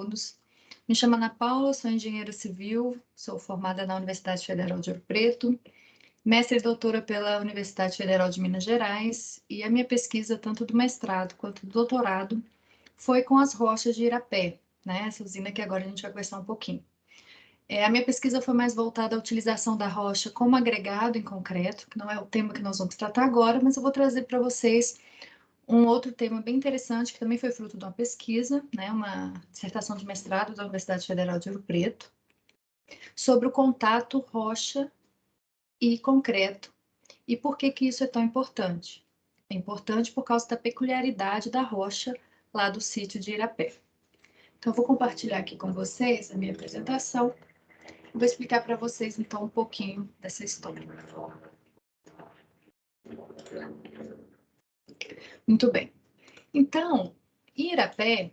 todos. Me chamo Ana Paula, sou engenheira civil, sou formada na Universidade Federal de Ouro Preto, mestre e doutora pela Universidade Federal de Minas Gerais, e a minha pesquisa, tanto do mestrado quanto do doutorado, foi com as rochas de Irapé, né? Essa usina que agora a gente vai conversar um pouquinho. A minha pesquisa foi mais voltada à utilização da rocha como agregado em concreto, que não é o tema que nós vamos tratar agora, mas eu vou trazer para vocês um outro tema bem interessante, que também foi fruto de uma pesquisa, né, uma dissertação de mestrado da Universidade Federal de Ouro Preto, sobre o contato rocha e concreto. E por que que isso é tão importante? É importante por causa da peculiaridade da rocha lá do sítio de Irapé. Então, eu vou compartilhar aqui com vocês a minha apresentação. Vou explicar para vocês, então, um pouquinho dessa história. Muito bem. Então, Irapé,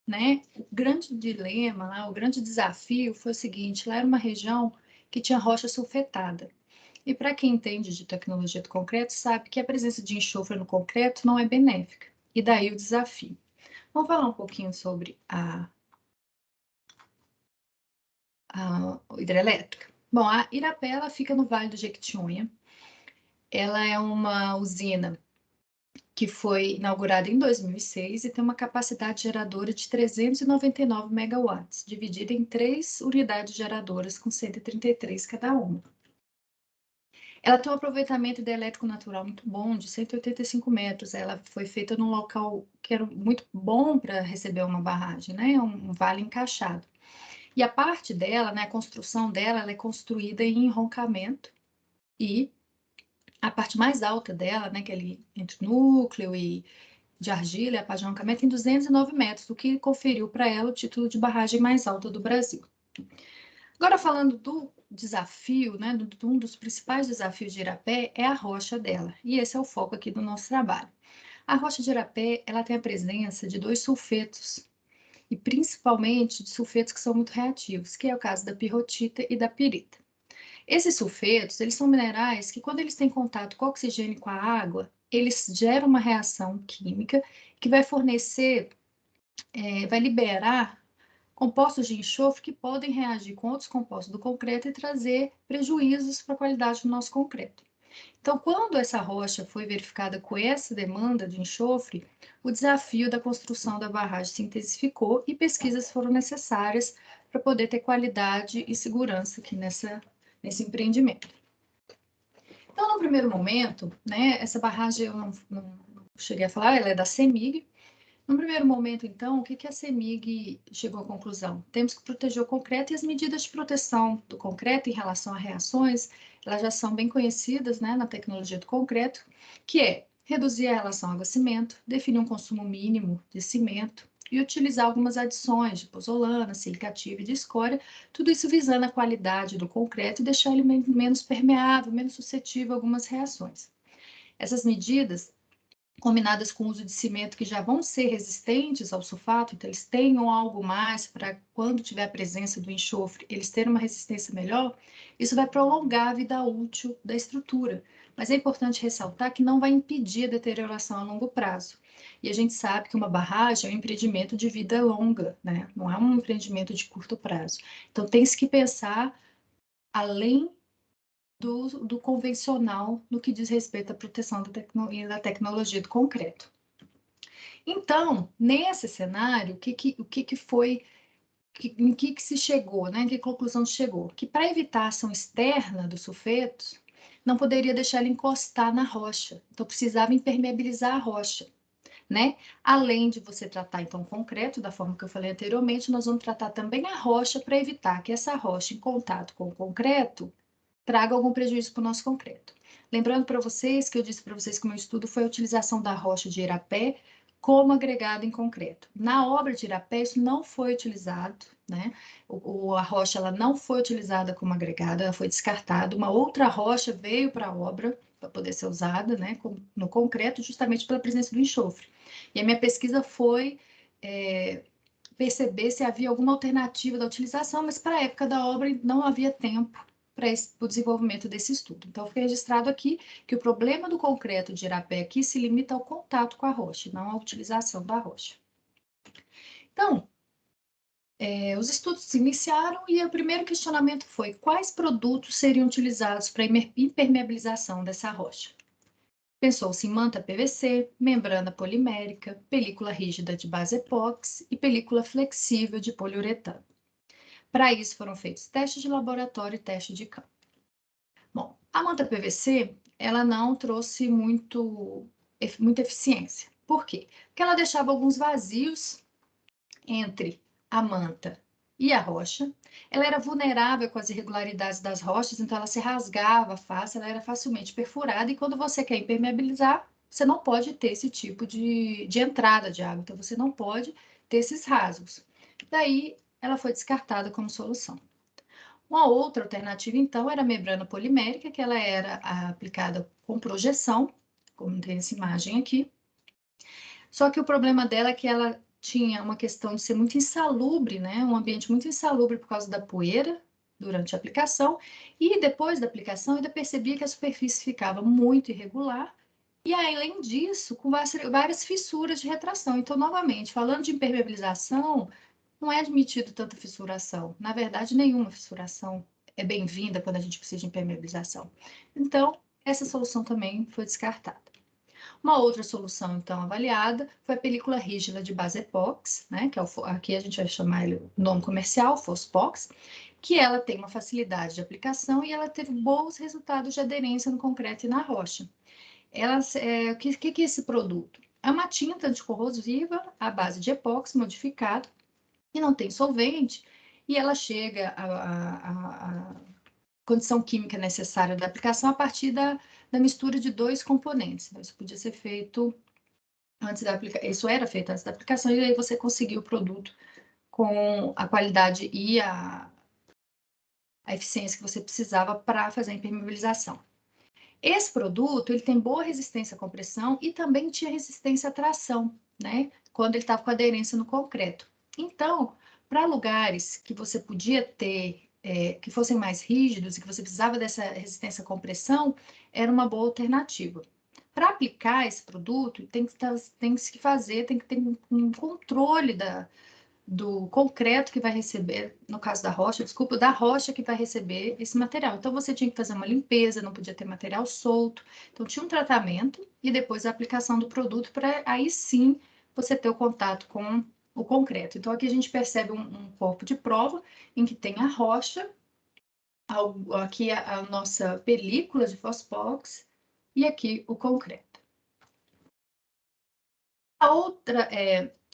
né, o grande dilema, lá, o grande desafio foi o seguinte: lá era uma região que tinha rocha sulfetada. E para quem entende de tecnologia do concreto, sabe que a presença de enxofre no concreto não é benéfica. E daí o desafio. Vamos falar um pouquinho sobre a hidrelétrica? Bom, a Irapé ela fica no Vale do Jequitinhonha. Ela é uma usina que foi inaugurada em 2006 e tem uma capacidade geradora de 399 megawatts, dividida em 3 unidades geradoras com 133 cada uma. Ela tem um aproveitamento hidrelétrico natural muito bom, de 185 metros. Ela foi feita num local que era muito bom para receber uma barragem, né? Um vale encaixado. E a parte dela, né, a construção dela, ela é construída em enroncamento e a parte mais alta dela, né, que é ali entre núcleo e de argila, a parte de enroncamento, tem 209 metros, o que conferiu para ela o título de barragem mais alta do Brasil. Agora, falando do desafio, né, um dos principais desafios de Irapé é a rocha dela, e esse é o foco aqui do nosso trabalho. A rocha de Irapé, ela tem a presença de 2 sulfetos, e principalmente de sulfetos que são muito reativos, que é o caso da pirrotita e da pirita. Esses sulfetos, eles são minerais que, quando eles têm contato com o oxigênio e com a água, eles geram uma reação química que vai fornecer, vai liberar compostos de enxofre que podem reagir com outros compostos do concreto e trazer prejuízos para a qualidade do nosso concreto. Então, quando essa rocha foi verificada com essa demanda de enxofre, o desafio da construção da barragem se intensificou e pesquisas foram necessárias para poder ter qualidade e segurança aqui nesse empreendimento. Então, no primeiro momento, né, essa barragem eu não cheguei a falar, ela é da CEMIG. No primeiro momento, então, o que a CEMIG chegou à conclusão? Temos que proteger o concreto e as medidas de proteção do concreto em relação a reações, elas já são bem conhecidas, né, na tecnologia do concreto, que é reduzir a relação água-cimento, definir um consumo mínimo de cimento e utilizar algumas adições de pozolana, silicativa e de escória, tudo isso visando a qualidade do concreto e deixar ele menos permeável, menos suscetível a algumas reações. Essas medidas combinadas com o uso de cimento que já vão ser resistentes ao sulfato, então eles tenham algo mais para quando tiver a presença do enxofre, eles terem uma resistência melhor, isso vai prolongar a vida útil da estrutura. Mas é importante ressaltar que não vai impedir a deterioração a longo prazo. E a gente sabe que uma barragem é um empreendimento de vida longa, né? Não é um empreendimento de curto prazo. Então tem-se que pensar além do convencional no que diz respeito à proteção da tecnologia do concreto. Então, nesse cenário, o que foi, em que se chegou, né? Em que conclusão se chegou? Que para evitar a ação externa dos sulfetos, não poderia deixar ele encostar na rocha, então precisava impermeabilizar a rocha, né? Além de você tratar, então, o concreto, da forma que eu falei anteriormente, nós vamos tratar também a rocha para evitar que essa rocha, em contato com o concreto, traga algum prejuízo para o nosso concreto. Lembrando para vocês que eu disse para vocês que o meu estudo foi a utilização da rocha de Irapé como agregado em concreto. Na obra de Irapé, isso não foi utilizado, né? A rocha ela não foi utilizada como agregado, ela foi descartada. Uma outra rocha veio para a obra para poder ser usada, né, no concreto, justamente pela presença do enxofre. E a minha pesquisa foi perceber se havia alguma alternativa da utilização, mas para a época da obra não havia tempo para o desenvolvimento desse estudo. Então, foi registrado aqui que o problema do concreto de Irapé aqui se limita ao contato com a rocha, não à utilização da rocha. Então, Os estudos se iniciaram e o primeiro questionamento foi: quais produtos seriam utilizados para a impermeabilização dessa rocha? Pensou-se em manta PVC, membrana polimérica, película rígida de base epóxi e película flexível de poliuretano. Para isso foram feitos testes de laboratório e teste de campo. Bom, a manta PVC, ela não trouxe muita eficiência. Por quê? Porque ela deixava alguns vazios entre a manta e a rocha. Ela era vulnerável com as irregularidades das rochas, então ela se rasgava fácil, ela era facilmente perfurada, e quando você quer impermeabilizar, você não pode ter esse tipo de entrada de água, então você não pode ter esses rasgos. Daí ela foi descartada como solução. Uma outra alternativa, então, era a membrana polimérica, que ela era aplicada com projeção, como tem essa imagem aqui. Só que o problema dela é que ela tinha uma questão de ser muito insalubre, né? Um ambiente muito insalubre por causa da poeira durante a aplicação, e depois da aplicação ainda percebia que a superfície ficava muito irregular, e além disso, com várias fissuras de retração. Então, novamente, falando de impermeabilização, não é admitido tanta fissuração. Na verdade, nenhuma fissuração é bem-vinda quando a gente precisa de impermeabilização. Então, essa solução também foi descartada. Uma outra solução, então, avaliada foi a película rígida de base epóxi, né, que é aqui a gente vai chamar ele o nome comercial, Fospox, que ela tem uma facilidade de aplicação e ela teve bons resultados de aderência no concreto e na rocha. O que é esse produto? É uma tinta anticorrosiva à base de epóxi modificado, que não tem solvente, e ela chega à condição química necessária da aplicação a partir da mistura de dois componentes. Isso podia ser feito antes da aplicação, isso era feito antes da aplicação, e aí você conseguiu o produto com a qualidade e a eficiência que você precisava para fazer a impermeabilização. Esse produto, ele tem boa resistência à compressão e também tinha resistência à tração, né? Quando ele estava com aderência no concreto. Então, para lugares que você podia ter, que fossem mais rígidos e que você precisava dessa resistência à compressão, era uma boa alternativa. Para aplicar esse produto, tem que ter um controle do concreto que vai receber, no caso da rocha, desculpa, da rocha que vai receber esse material. Então, você tinha que fazer uma limpeza, não podia ter material solto. Então, tinha um tratamento e depois a aplicação do produto para aí sim você ter o contato com o concreto. Então, aqui a gente percebe um corpo de prova em que tem a rocha, aqui a nossa película de Fospox e aqui o concreto. A outra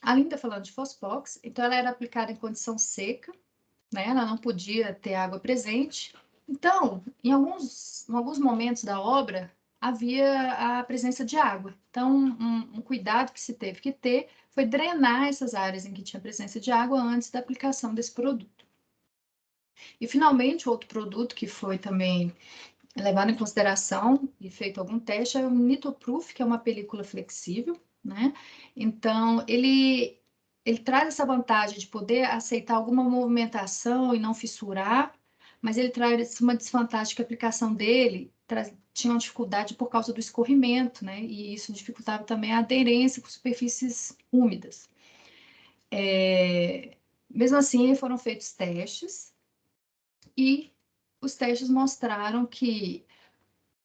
ainda falando de Fospox, então ela era aplicada em condição seca, né? Ela não podia ter água presente. Então, em alguns momentos da obra, havia a presença de água. Então, um cuidado que se teve que ter foi drenar essas áreas em que tinha presença de água antes da aplicação desse produto. E, finalmente, outro produto que foi também levado em consideração e feito algum teste é o Nitoproof, que é uma película flexível, né? Então, ele traz essa vantagem de poder aceitar alguma movimentação e não fissurar, mas ele traz uma desvantagem que a aplicação dele tinha uma dificuldade por causa do escorrimento, né? E isso dificultava também a aderência com superfícies úmidas. Mesmo assim, foram feitos testes e os testes mostraram que,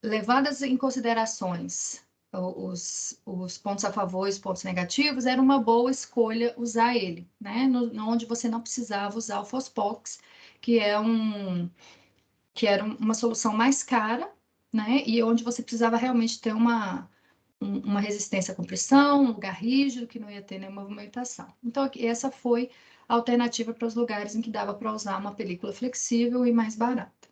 levadas em considerações os pontos a favor e os pontos negativos, era uma boa escolha usar ele, né? Onde você não precisava usar o Fospox, que era uma solução mais cara, né? E onde você precisava realmente ter uma resistência à compressão, um lugar rígido, que não ia ter nenhuma movimentação. Então, essa foi a alternativa para os lugares em que dava para usar uma película flexível e mais barata.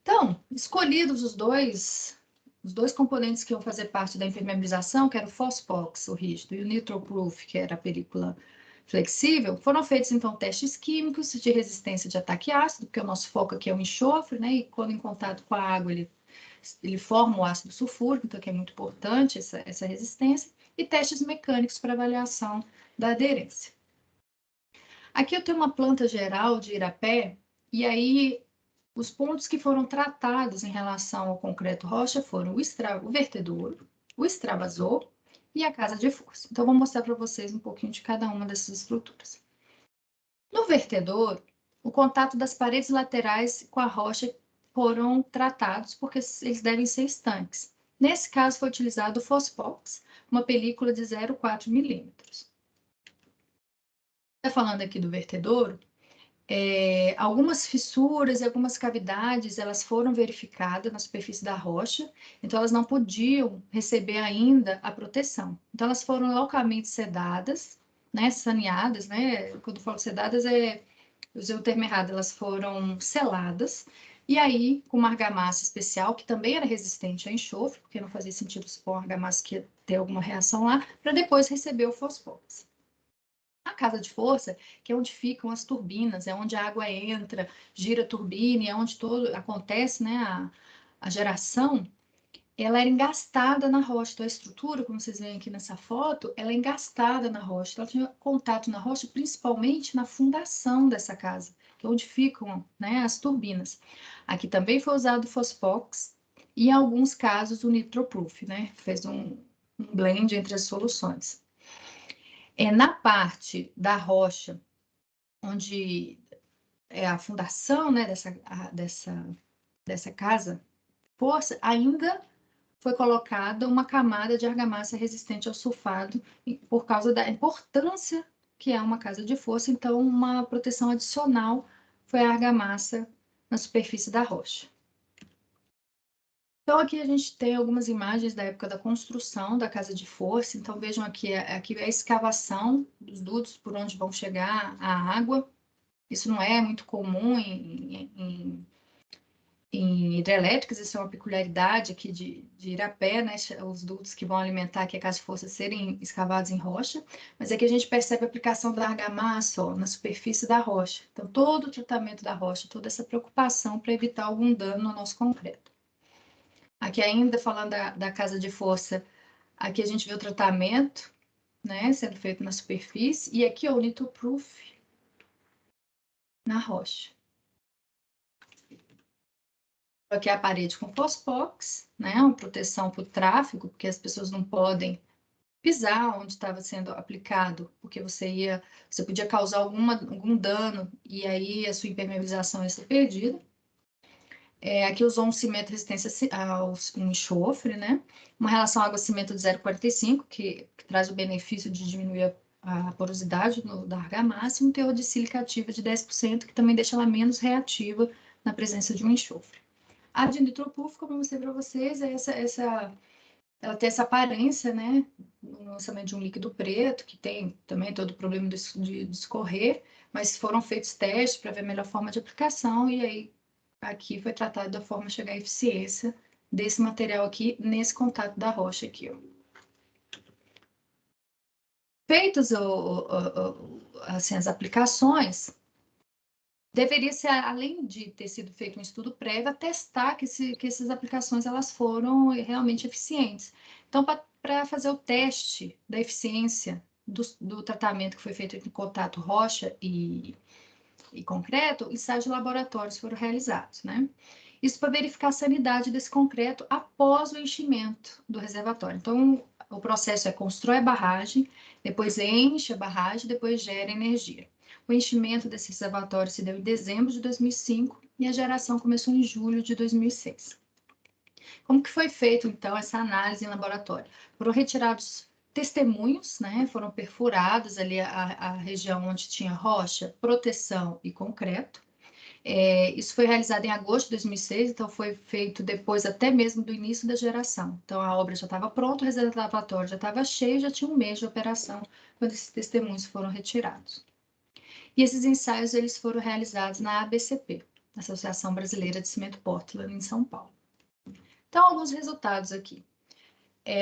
Então, escolhidos os dois componentes que iam fazer parte da impermeabilização, que era o Fospox, o rígido, e o Nitroproof, que era a película flexível, foram feitos, então, testes químicos de resistência de ataque ácido, porque o nosso foco aqui é o enxofre, né? E quando em contato com a água, ele forma o ácido sulfúrico, então que é muito importante essa resistência, e testes mecânicos para avaliação da aderência. Aqui eu tenho uma planta geral de Irapé, e aí os pontos que foram tratados em relação ao concreto rocha foram o vertedouro, o extravasor e a casa de força. Então, vou mostrar para vocês um pouquinho de cada uma dessas estruturas. No vertedor, o contato das paredes laterais com a rocha foram tratados porque eles devem ser estanques. Nesse caso, foi utilizado o Fosfox, uma película de 0,4 milímetros. Está falando aqui do vertedouro, algumas fissuras e algumas cavidades, elas foram verificadas na superfície da rocha, então elas não podiam receber ainda a proteção. Então elas foram localmente sedadas, né, saneadas, né? Quando eu falo sedadas, eu usei o termo errado, elas foram seladas, e aí com uma argamassa especial, que também era resistente a enxofre, porque não fazia sentido se for uma argamassa que ia ter alguma reação lá, para depois receber o fosfóx. A casa de força, que é onde ficam as turbinas, é onde a água entra, gira a turbina, é onde todo acontece, né, a geração, ela era engastada na rocha. Então, a estrutura, como vocês veem aqui nessa foto, ela é engastada na rocha. Então, ela tinha contato na rocha, principalmente na fundação dessa casa, que é onde ficam, né, as turbinas. Aqui também foi usado o Fosfox e, em alguns casos, o Nitroproof, né? Fez um blend entre as soluções. Na parte da rocha, onde é a fundação, né, dessa casa, força, ainda foi colocada uma camada de argamassa resistente ao sulfado, por causa da importância que é uma casa de força, então uma proteção adicional foi a argamassa na superfície da rocha. Então aqui a gente tem algumas imagens da época da construção da casa de força, então vejam aqui a escavação dos dutos por onde vão chegar a água. Isso não é muito comum em hidrelétricas, isso é uma peculiaridade aqui de Irapé, né? Os dutos que vão alimentar aqui a casa de força serem escavados em rocha, mas aqui a gente percebe a aplicação da argamassa, ó, na superfície da rocha. Então, todo o tratamento da rocha, toda essa preocupação para evitar algum dano no nosso concreto. Aqui ainda falando da casa de força, aqui a gente vê o tratamento, né, sendo feito na superfície, e aqui ó, o Nitroproof na rocha. Aqui é a parede com Fosfox, né, uma proteção para o tráfego, porque as pessoas não podem pisar onde estava sendo aplicado, porque você podia causar algum dano e aí a sua impermeabilização ia ser perdida. Aqui usou um cimento resistência ao enxofre, né? Uma relação água-cimento de 0,45, que traz o benefício de diminuir a porosidade da argamassa, e um teor de sílica ativa de 10%, que também deixa ela menos reativa na presença de um enxofre. A de Nitroproof, como eu mostrei para vocês, ela tem essa aparência, né? No lançamento de um líquido preto, que tem também todo o problema de escorrer, mas foram feitos testes para ver a melhor forma de aplicação, e aí aqui foi tratado da forma de chegar à eficiência desse material aqui, nesse contato da rocha aqui, ó. Feitas assim, as aplicações, deveria ser, além de ter sido feito um estudo prévio, testar que essas aplicações elas foram realmente eficientes. Então, para fazer o teste da eficiência do tratamento que foi feito em contato rocha e concreto, ensaios de laboratórios foram realizados, né? Isso para verificar a sanidade desse concreto após o enchimento do reservatório. Então, o processo constrói a barragem, depois enche a barragem, depois gera energia. O enchimento desse reservatório se deu em dezembro de 2005 e a geração começou em julho de 2006. Como que foi feito, então, essa análise em laboratório? Foram retirados testemunhos, né? Foram perfurados ali a região onde tinha rocha, proteção e concreto. Isso foi realizado em agosto de 2006, então foi feito depois até mesmo do início da geração. Então a obra já estava pronta, o reservatório já estava cheio, já tinha um mês de operação quando esses testemunhos foram retirados. E esses ensaios eles foram realizados na ABCP, Associação Brasileira de Cimento Portland, em São Paulo. Então, alguns resultados aqui.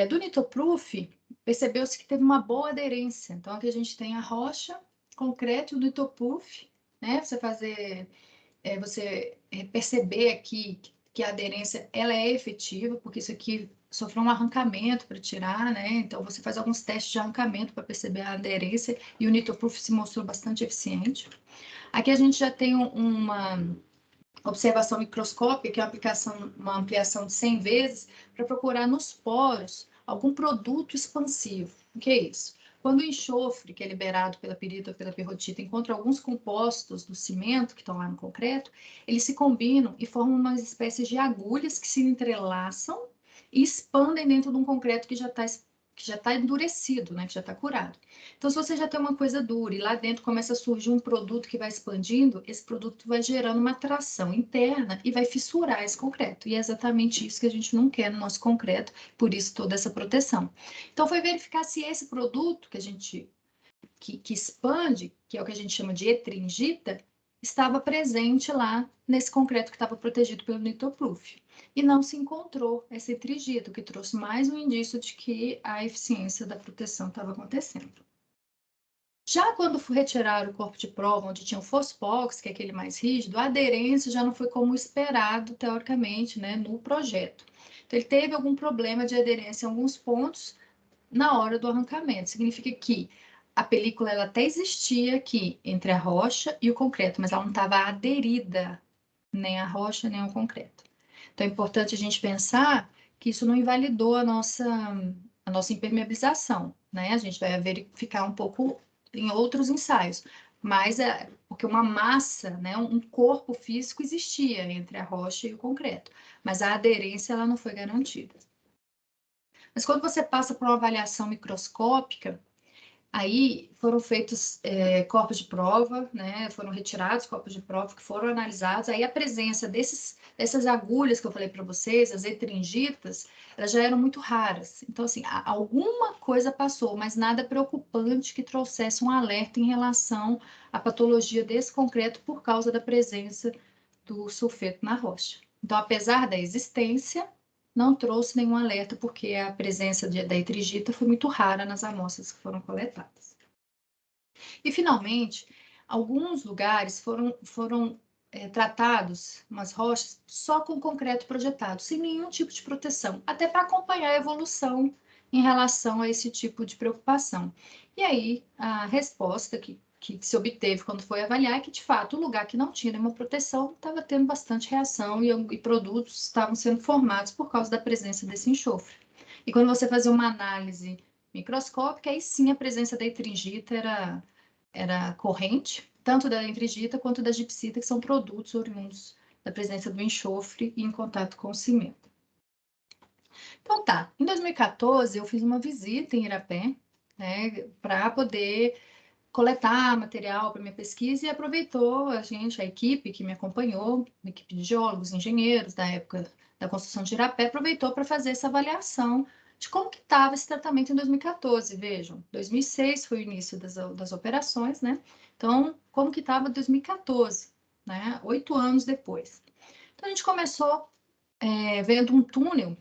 Do Nitroproof, percebeu-se que teve uma boa aderência. Então, aqui a gente tem a rocha, concreto e o Nitroproof, né? Você perceber aqui que a aderência ela é efetiva, porque isso aqui sofreu um arrancamento para tirar, né? Então, você faz alguns testes de arrancamento para perceber a aderência e o Nitroproof se mostrou bastante eficiente. Aqui a gente já tem uma observação microscópica, que é uma ampliação de 100 vezes, para procurar nos poros algum produto expansivo. O que é isso? Quando o enxofre, que é liberado pela pirita ou pela perrotita, encontra alguns compostos do cimento que estão lá no concreto, eles se combinam e formam uma espécie de agulhas que se entrelaçam e expandem dentro de um concreto que já está endurecido, né, que já está curado. Então, se você já tem uma coisa dura e lá dentro começa a surgir um produto que vai expandindo, esse produto vai gerando uma tração interna e vai fissurar esse concreto. E é exatamente isso que a gente não quer no nosso concreto, por isso toda essa proteção. Então, foi verificar se esse produto que a gente que expande, que é o que a gente chama de etringita, estava presente lá nesse concreto que estava protegido pelo Nitroproof. E não se encontrou esse etringita, o que trouxe mais um indício de que a eficiência da proteção estava acontecendo. Já quando for retirar o corpo de prova, onde tinha o Fospox, que é aquele mais rígido, a aderência já não foi como esperado, teoricamente, né, no projeto. Então, ele teve algum problema de aderência em alguns pontos na hora do arrancamento. Significa que a película ela até existia aqui entre a rocha e o concreto, mas ela não estava aderida nem à rocha nem ao concreto. Então é importante a gente pensar que isso não invalidou a nossa impermeabilização, né? A gente vai verificar um pouco em outros ensaios, mas é porque uma massa, né, um corpo físico existia entre a rocha e o concreto, mas a aderência ela não foi garantida. Mas quando você passa por uma avaliação microscópica, aí foram feitos corpos de prova, né? Foram retirados corpos de prova que foram analisados. Aí a presença dessas agulhas que eu falei para vocês, as etringitas, elas já eram muito raras. Então, assim, alguma coisa passou, mas nada preocupante que trouxesse um alerta em relação à patologia desse concreto por causa da presença do sulfeto na rocha. Então, apesar da existência, não trouxe nenhum alerta, porque a presença da etrigita foi muito rara nas amostras que foram coletadas. E, finalmente, alguns lugares foram tratados, umas rochas, só com concreto projetado, sem nenhum tipo de proteção, até para acompanhar a evolução em relação a esse tipo de preocupação. E aí, a resposta que se obteve quando foi avaliar é que, de fato, o lugar que não tinha nenhuma proteção estava tendo bastante reação e produtos estavam sendo formados por causa da presença desse enxofre. E quando você fazia uma análise microscópica, aí sim a presença da etringita era corrente, tanto da etringita quanto da gipsita, que são produtos oriundos da presença do enxofre e em contato com o cimento. Então tá, em 2014 eu fiz uma visita em Irapé, né, para poder coletar material para minha pesquisa e aproveitou a equipe que me acompanhou, uma equipe de geólogos, engenheiros da época da construção de Irapé, aproveitou para fazer essa avaliação de como que estava esse tratamento em 2014. Vejam, 2006 foi o início das operações, né? Então, como que estava em 2014, né? 8 anos depois. Então, a gente começou vendo um túnel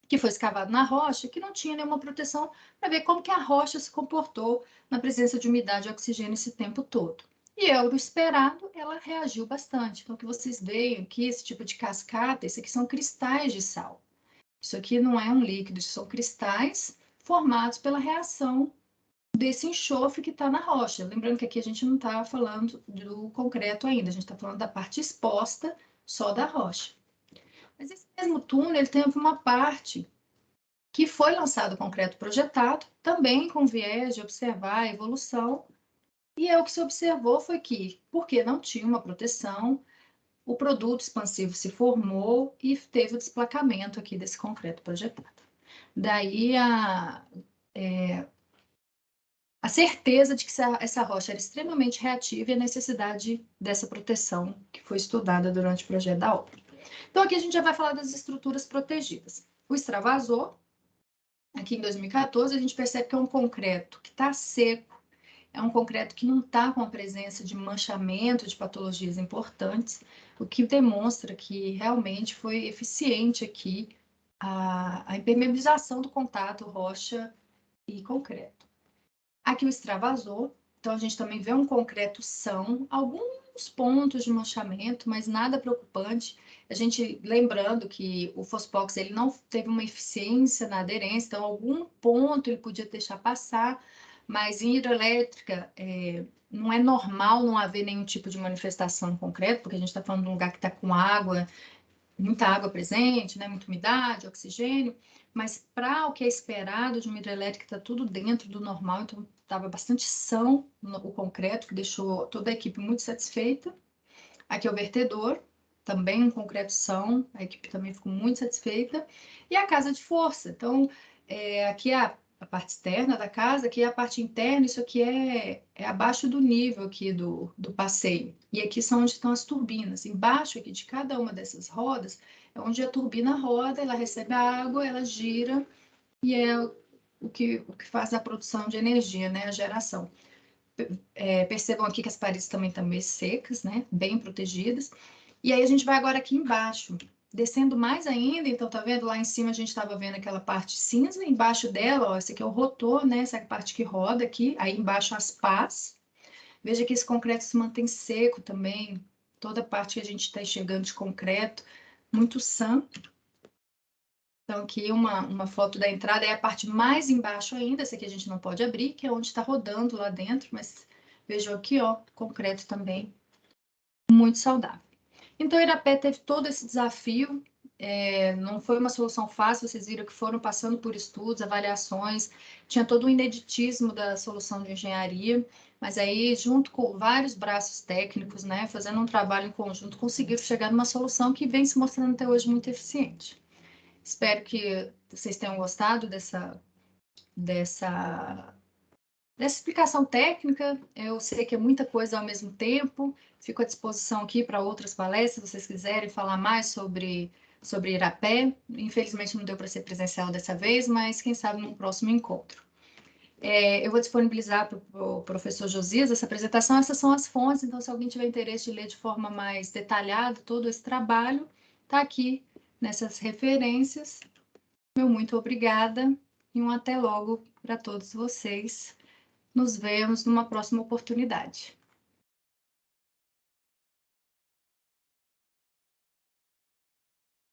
que foi escavado na rocha, que não tinha nenhuma proteção, para ver como que a rocha se comportou na presença de umidade e oxigênio esse tempo todo. E ao esperado, ela reagiu bastante. Então, o que vocês veem aqui, esse tipo de cascata, esse aqui são cristais de sal. Isso aqui não é um líquido, isso são cristais formados pela reação desse enxofre que está na rocha. Lembrando que aqui a gente não está falando do concreto ainda, a gente está falando da parte exposta só da rocha. Mas esse mesmo túnel ele teve uma parte que foi lançado concreto projetado, também com viés de observar a evolução, e o que se observou foi que, porque não tinha uma proteção, o produto expansivo se formou e teve o desplacamento aqui desse concreto projetado. Daí a certeza de que essa rocha era extremamente reativa e a necessidade dessa proteção que foi estudada durante o projeto da obra. Então, aqui a gente já vai falar das estruturas protegidas. O extravasor, aqui em 2014, a gente percebe que é um concreto que está seco, é um concreto que não está com a presença de manchamento de patologias importantes, o que demonstra que realmente foi eficiente aqui a impermeabilização do contato rocha e concreto. Aqui o extravasor, então a gente também vê um concreto são, alguns pontos de manchamento, mas nada preocupante. A gente lembrando que o Fospox ele não teve uma eficiência na aderência, então algum ponto ele podia deixar passar, mas em hidrelétrica não é normal não haver nenhum tipo de manifestação concreta, porque a gente está falando de um lugar que está com água muita água presente, né, muita umidade, oxigênio, mas para o que é esperado de uma hidrelétrica, está tudo dentro do normal, então estava bastante são o concreto, que deixou toda a equipe muito satisfeita. Aqui é o vertedor, também um concreto são, a equipe também ficou muito satisfeita. E a casa de força, então, aqui é a parte externa da casa, aqui é a parte interna, isso aqui é abaixo do nível aqui do passeio. E aqui são onde estão as turbinas. Embaixo aqui de cada uma dessas rodas é onde a turbina roda, ela recebe a água, ela gira e é o que faz a produção de energia, né? A geração. Percebam aqui que as paredes também estão meio secas, né? Bem protegidas. E aí a gente vai agora aqui embaixo, descendo mais ainda, então tá vendo? Lá em cima a gente estava vendo aquela parte cinza, embaixo dela, ó, esse aqui é o rotor, né? Essa parte que roda aqui, aí embaixo as pás. Veja que esse concreto se mantém seco também, toda a parte que a gente está enxergando de concreto, muito sã. Então aqui uma foto da entrada, é a parte mais embaixo ainda, essa aqui a gente não pode abrir, que é onde está rodando lá dentro, mas vejam aqui, ó, concreto também, muito saudável. Então, Irapé teve todo esse desafio, não foi uma solução fácil, vocês viram que foram passando por estudos, avaliações, tinha todo o ineditismo da solução de engenharia, mas aí, junto com vários braços técnicos, né, fazendo um trabalho em conjunto, conseguiram chegar numa solução que vem se mostrando até hoje muito eficiente. Espero que vocês tenham gostado dessa explicação técnica. Eu sei que é muita coisa ao mesmo tempo. Fico à disposição aqui para outras palestras, se vocês quiserem falar mais sobre Irapé. Infelizmente não deu para ser presencial dessa vez, mas quem sabe num próximo encontro. Eu vou disponibilizar para o professor Josias essa apresentação. Essas são as fontes, então se alguém tiver interesse de ler de forma mais detalhada todo esse trabalho, está aqui nessas referências. Meu muito obrigada e um até logo para todos vocês. Nos vemos numa próxima oportunidade.